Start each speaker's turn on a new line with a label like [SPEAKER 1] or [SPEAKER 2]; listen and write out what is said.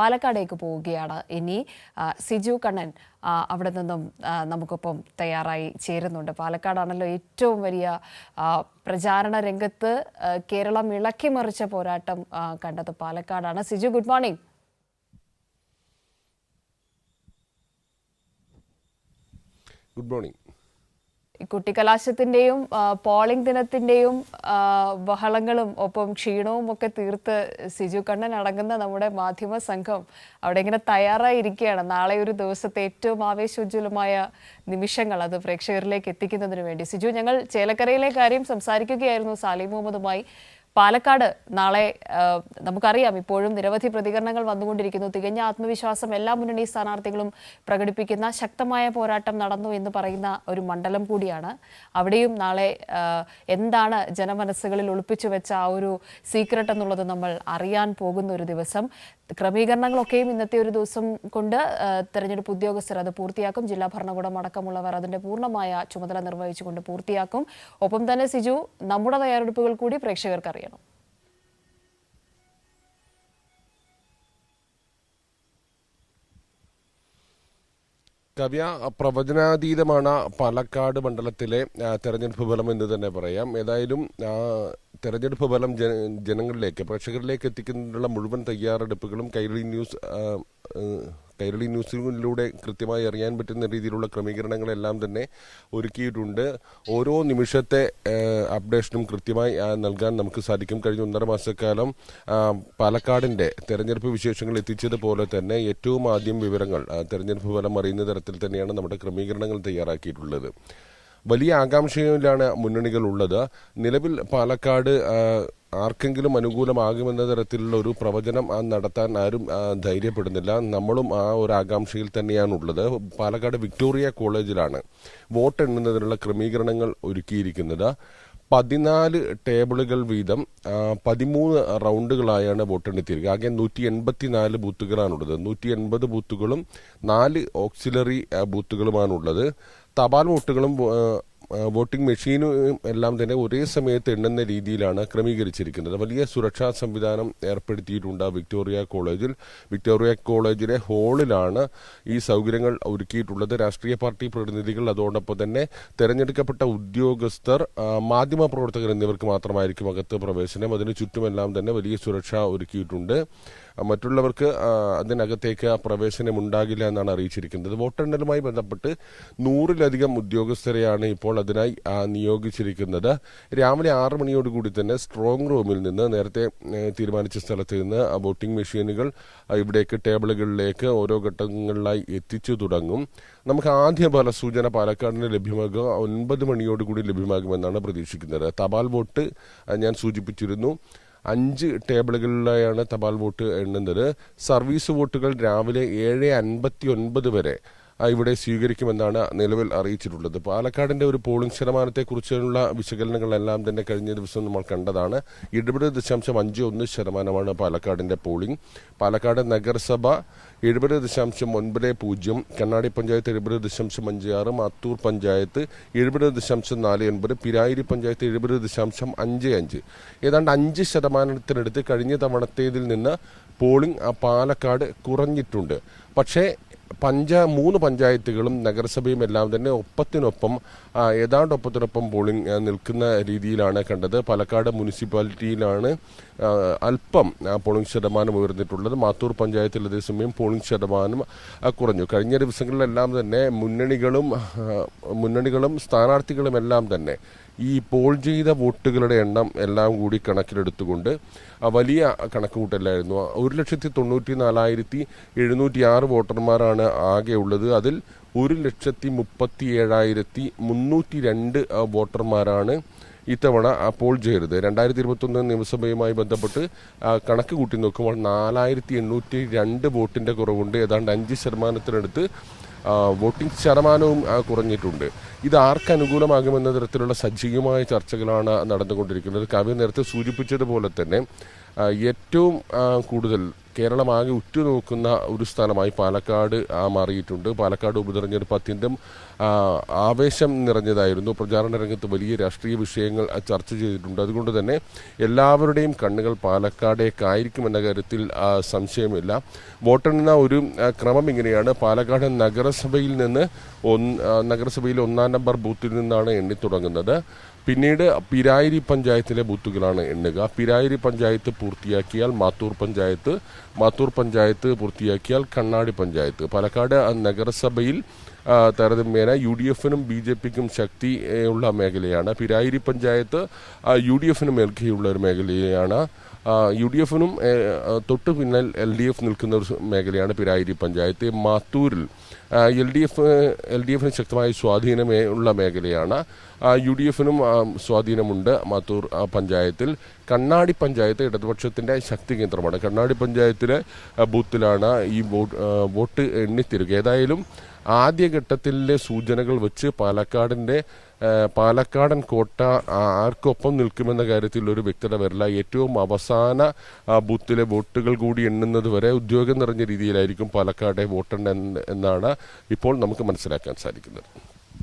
[SPEAKER 1] പാലക്കാടേക്ക് പോവുകയാണ് ഇനി സിജു കണ്ണൻ അവിടെ നിന്നും നമുക്കൊപ്പം തയ്യാറായി ചേരുന്നുണ്ട്. പാലക്കാടാണല്ലോ ഏറ്റവും വലിയ പ്രചാരണ രംഗത്ത് കേരളം ഇളക്കിമറിച്ച പോരാട്ടം കണ്ടത് പാലക്കാടാണ്. Siju, good morning.
[SPEAKER 2] Good morning.
[SPEAKER 1] കുട്ടിക്കലാശത്തിന്റെയും പോളിംഗ് ദിനത്തിന്റെയും ബഹളങ്ങളും ഒപ്പം ക്ഷീണവും ഒക്കെ തീർത്ത് സിജു കണ്ണൻ അടങ്ങുന്ന നമ്മുടെ മാധ്യമ സംഘം അവിടെ ഇങ്ങനെ തയ്യാറായിരിക്കുകയാണ്. നാളെ ഒരു ദിവസത്തെ ഏറ്റവും ആവേശോജ്വലമായ നിമിഷങ്ങൾ അത് പ്രേക്ഷകരിലേക്ക് എത്തിക്കുന്നതിന് വേണ്ടി. സിജു, ഞങ്ങൾ ചേലക്കരയിലെ കാര്യം സംസാരിക്കുകയായിരുന്നു സാലിം മുഹമ്മദുമായി. പാലക്കാട് നാളെ നമുക്കറിയാം, ഇപ്പോഴും നിരവധി പ്രതികരണങ്ങൾ വന്നുകൊണ്ടിരിക്കുന്നു. തികഞ്ഞ ആത്മവിശ്വാസം എല്ലാ മുന്നണി സ്ഥാനാർത്ഥികളും പ്രകടിപ്പിക്കുന്ന ശക്തമായ പോരാട്ടം നടന്നു എന്ന് പറയുന്ന ഒരു മണ്ഡലം കൂടിയാണ്. അവിടെയും നാളെ എന്താണ് ജനമനസ്സുകളിൽ ഒളിപ്പിച്ചു വെച്ച ആ ഒരു സീക്രട്ട് എന്നുള്ളത് നമ്മൾ അറിയാൻ പോകുന്ന ഒരു ദിവസം. ക്രമീകരണങ്ങളൊക്കെയും ഇന്നത്തെ ഒരു ദിവസം കൊണ്ട് തെരഞ്ഞെടുപ്പ് ഉദ്യോഗസ്ഥർ അത് പൂർത്തിയാക്കും. ജില്ലാ ഭരണകൂടം അടക്കമുള്ളവർ അതിന്റെ പൂർണ്ണമായ ചുമതല നിർവഹിച്ചുകൊണ്ട് പൂർത്തിയാക്കും. ഒപ്പം തന്നെ സിജു, നമ്മുടെ തയ്യാറെടുപ്പുകൾ കൂടി പ്രേക്ഷകർക്ക് അറിയണം.
[SPEAKER 2] കവ്യ, പ്രവചനാതീതമാണ് പാലക്കാട് മണ്ഡലത്തിലെ തെരഞ്ഞെടുപ്പ് ഫലം എന്ന് തന്നെ പറയാം. ഏതായാലും തെരഞ്ഞെടുപ്പ് ഫലം ജനങ്ങളിലേക്ക്, പ്രേക്ഷകരിലേക്ക് എത്തിക്കുന്നതിനുള്ള മുഴുവൻ തയ്യാറെടുപ്പുകളും കൈരളി ന്യൂസിലൂടെ കൃത്യമായി അറിയാൻ പറ്റുന്ന രീതിയിലുള്ള ക്രമീകരണങ്ങളെല്ലാം തന്നെ ഒരുക്കിയിട്ടുണ്ട്. ഓരോ നിമിഷത്തെ അപ്ഡേഷനും കൃത്യമായി നൽകാൻ നമുക്ക് സാധിക്കും. കഴിഞ്ഞ 1.5 മാസക്കാലം പാലക്കാടിന്റെ തെരഞ്ഞെടുപ്പ് വിശേഷങ്ങൾ എത്തിച്ചതുപോലെ തന്നെ ഏറ്റവും ആദ്യം വിവരങ്ങൾ തെരഞ്ഞെടുപ്പ് ഫലം അറിയുന്ന തരത്തിൽ തന്നെയാണ് നമ്മുടെ ക്രമീകരണങ്ങൾ തയ്യാറാക്കിയിട്ടുള്ളത്. വലിയ ആകാംക്ഷയിലാണ് മുന്നണികൾ ഉള്ളത്. നിലവിൽ പാലക്കാട് ആർക്കെങ്കിലും അനുകൂലമാകുമെന്ന തരത്തിലുള്ള ഒരു പ്രവചനം നടത്താൻ ആരും ധൈര്യപ്പെടുന്നില്ല. നമ്മളും ആ ഒരു ആകാംക്ഷയിൽ തന്നെയാണുള്ളത്. പാലക്കാട് വിക്ടോറിയ കോളേജിലാണ് വോട്ട് എണ്ണുന്നതിനുള്ള ക്രമീകരണങ്ങൾ ഒരുക്കിയിരിക്കുന്നത്. 14 ടേബിളുകൾ വീതം 13 റൗണ്ടുകളായാണ് വോട്ടെണ്ണിത്തിരിക്കുക. ആകെ 184 ബൂത്തുകളാണുള്ളത്. 180 ബൂത്തുകളും 4 ഓക്സിലറി ബൂത്തുകളുമാണുള്ളത്. തപാൽ വോട്ടുകളും വോട്ടിംഗ് മെഷീനും എല്ലാം തന്നെ ഒരേ സമയത്ത് എണ്ണുന്ന രീതിയിലാണ് ക്രമീകരിച്ചിരിക്കുന്നത്. വലിയ സുരക്ഷാ സംവിധാനം ഏർപ്പെടുത്തിയിട്ടുണ്ട് വിക്ടോറിയ കോളേജിൽ. വിക്ടോറിയ കോളേജിലെ ഹാളിലാണ് ഈ സൗകര്യങ്ങൾ ഒരുക്കിയിട്ടുള്ളത്. രാഷ്ട്രീയ പാർട്ടി പ്രതിനിധികൾ, അതോടൊപ്പം തന്നെ തെരഞ്ഞെടുക്കപ്പെട്ട ഉദ്യോഗസ്ഥർ, മാധ്യമ പ്രവർത്തകർ എന്നിവർക്ക് മാത്രമായിരിക്കും അകത്ത് പ്രവേശനം. അതിനു ചുറ്റുമെല്ലാം തന്നെ വലിയ സുരക്ഷ ഒരുക്കിയിട്ടുണ്ട്. മറ്റുള്ളവർക്ക് അതിനകത്തേക്ക് പ്രവേശനം ഉണ്ടാകില്ല എന്നാണ് അറിയിച്ചിരിക്കുന്നത്. വോട്ടെണ്ണലുമായി ബന്ധപ്പെട്ട് 100-ലധികം ഉദ്യോഗസ്ഥരെയാണ് ഇപ്പോൾ അതിനായി നിയോഗിച്ചിരിക്കുന്നത്. രാവിലെ 6 മണിയോടുകൂടി തന്നെ സ്ട്രോങ് റൂമിൽ നിന്ന്, നേരത്തെ തീരുമാനിച്ച സ്ഥലത്ത് നിന്ന് വോട്ടിംഗ് മെഷീനുകൾ ഇവിടേക്ക് ടേബിളുകളിലേക്ക് ഓരോ ഘട്ടങ്ങളിലായി എത്തിച്ചു തുടങ്ങും. നമുക്ക് ആദ്യ ഫലസൂചന പാലക്കാടിന് ലഭ്യമാകുക 9 മണിയോടുകൂടി ലഭ്യമാകുമെന്നാണ് പ്രതീക്ഷിക്കുന്നത്. തപാൽ വോട്ട് ഞാൻ സൂചിപ്പിച്ചിരുന്നു. 5 ടേബിളുകളിലായാണ് തപാൽ വോട്ട് എണ്ണുന്നത്. സർവീസ് വോട്ടുകൾ രാവിലെ 7:59 വരെ ഇവിടെ സ്വീകരിക്കുമെന്നാണ് നിലവിൽ അറിയിച്ചിട്ടുള്ളത്. പാലക്കാടിന്റെ ഒരു പോളിംഗ് ശതമാനത്തെക്കുറിച്ചുള്ള വിശകലനങ്ങളെല്ലാം തന്നെ കഴിഞ്ഞ ദിവസം നമ്മൾ കണ്ടതാണ്. 70.51% പാലക്കാടിന്റെ പോളിംഗ്. പാലക്കാട് നഗരസഭ 70.90, കണ്ണാടി പഞ്ചായത്ത് 70.56, മാത്തൂർ പഞ്ചായത്ത് 70.49, പിരായിരി പഞ്ചായത്ത് 70.55. ഏതാണ്ട് 5% കഴിഞ്ഞ തവണത്തേതിൽ നിന്ന് പോളിംഗ് പാലക്കാട് കുറഞ്ഞിട്ടുണ്ട്. പക്ഷേ 3 പഞ്ചായത്തുകളും നഗരസഭയും എല്ലാം തന്നെ ഒപ്പത്തിനൊപ്പം പോളിംഗ് നിൽക്കുന്ന രീതിയിലാണ് കണ്ടത്. പാലക്കാട് മുനിസിപ്പാലിറ്റിയിലാണ് അല്പം പോളിംഗ് ശതമാനം ഉയർന്നിട്ടുള്ളത്. മാത്തൂർ പഞ്ചായത്തിൽ അതേസമയം പോളിംഗ് ശതമാനം കുറഞ്ഞു. കഴിഞ്ഞ ദിവസങ്ങളിലെല്ലാം തന്നെ മുന്നണികളും സ്ഥാനാർത്ഥികളും എല്ലാം തന്നെ ഈ പോൾ ചെയ്ത വോട്ടുകളുടെ എണ്ണം എല്ലാം കൂടി കണക്കിലെടുത്തുകൊണ്ട് വലിയ കണക്കുകൂട്ടലായിരുന്നു. 1,94,706 വോട്ടർമാരാണ് ആകെ ഉള്ളത്. അതിൽ 1,37,302 വോട്ടർമാരാണ് ഇത്തവണ പോൾ ചെയ്തത്. 2021 നിയമസഭയുമായി ബന്ധപ്പെട്ട് കണക്ക് കൂട്ടി നോക്കുമ്പോൾ 4,802 വോട്ടിന്റെ കുറവുണ്ട്. ഏതാണ്ട് 5%-നടുത്ത് വോട്ടിംഗ് ശതമാനവും കുറഞ്ഞിട്ടുണ്ട്. ഇത് ആർക്ക് അനുകൂലമാകുമെന്ന തരത്തിലുള്ള സജീവമായ ചർച്ചകളാണ് നടന്നുകൊണ്ടിരിക്കുന്നത്. കവി നേരത്തെ സൂചിപ്പിച്ചതുപോലെ തന്നെ ഏറ്റവും കൂടുതൽ കേരളമാകെ ഉറ്റുനോക്കുന്ന ഒരു സ്ഥലമായി പാലക്കാട് മാറിയിട്ടുണ്ട്. പാലക്കാട് ഉപതെരഞ്ഞെടുപ്പ് അത്യന്തം ആവേശം നിറഞ്ഞതായിരുന്നു. പ്രചാരണ രംഗത്ത് വലിയ രാഷ്ട്രീയ വിഷയങ്ങൾ ചർച്ച ചെയ്തിട്ടുണ്ട്. അതുകൊണ്ട് തന്നെ എല്ലാവരുടെയും കണ്ണുകൾ പാലക്കാടേക്കായിരിക്കുമെന്ന കാര്യത്തിൽ സംശയമില്ല. വോട്ടെണ്ണുന്ന ഒരു ക്രമം ഇങ്ങനെയാണ്. പാലക്കാട് നഗരസഭയിൽ 1-ാം നമ്പർ ബൂത്തിൽ നിന്നാണ് എണ്ണി തുടങ്ങുന്നത്. പിന്നീട് പിരായിരി പഞ്ചായത്തിലെ ബൂത്തുകളാണ് എണ്ണുക. പിരായിരി പഞ്ചായത്ത് പൂർത്തിയാക്കിയാൽ മാത്തൂർ പഞ്ചായത്ത് പൂർത്തിയാക്കിയാൽ കണ്ണാടി പഞ്ചായത്ത്. പാലക്കാട് നഗരസഭയിൽ താരതമ്യേന UDF-നും BJP-ക്കും ശക്തിയുള്ള മേഖലയാണ്. പിരായിരി പഞ്ചായത്ത് UDF-ന് മേൽക്കൈയുള്ള ഒരു മേഖലയാണ്. UDF-നും തൊട്ടു പിന്നിൽ LDF നിൽക്കുന്ന ഒരു മേഖലയാണ് പിരായിരി പഞ്ചായത്ത്. മാത്തൂരിൽ LDF-ന് ശക്തമായ സ്വാധീനമുള്ള മേഖലയാണ്. UDF-നും സ്വാധീനമുണ്ട് മാത്തൂർ പഞ്ചായത്തിൽ. കണ്ണാടി പഞ്ചായത്ത് ഇടതുപക്ഷത്തിൻ്റെ ശക്തി കേന്ദ്രമാണ്. കണ്ണാടി പഞ്ചായത്തിലെ ബൂത്തിലാണ് ഈ വോട്ട് എണ്ണിത്തിരുക. ഏതായാലും ആദ്യഘട്ടത്തിലെ സൂചനകൾ വെച്ച് പാലക്കാടൻ കോട്ട ആർക്കൊപ്പം നിൽക്കുമെന്ന കാര്യത്തിൽ ഒരു വ്യക്തത വരില്ല. ഏറ്റവും അവസാന ബൂത്തിലെ വോട്ടുകൾ കൂടി എണ്ണുന്നത് വരെ ഉദ്യോഗം നിറഞ്ഞ രീതിയിലായിരിക്കും പാലക്കാട്ടെ വോട്ടെണ്ണ എന്നാണ് ഇപ്പോൾ നമുക്ക് മനസ്സിലാക്കാൻ സാധിക്കുന്നത്.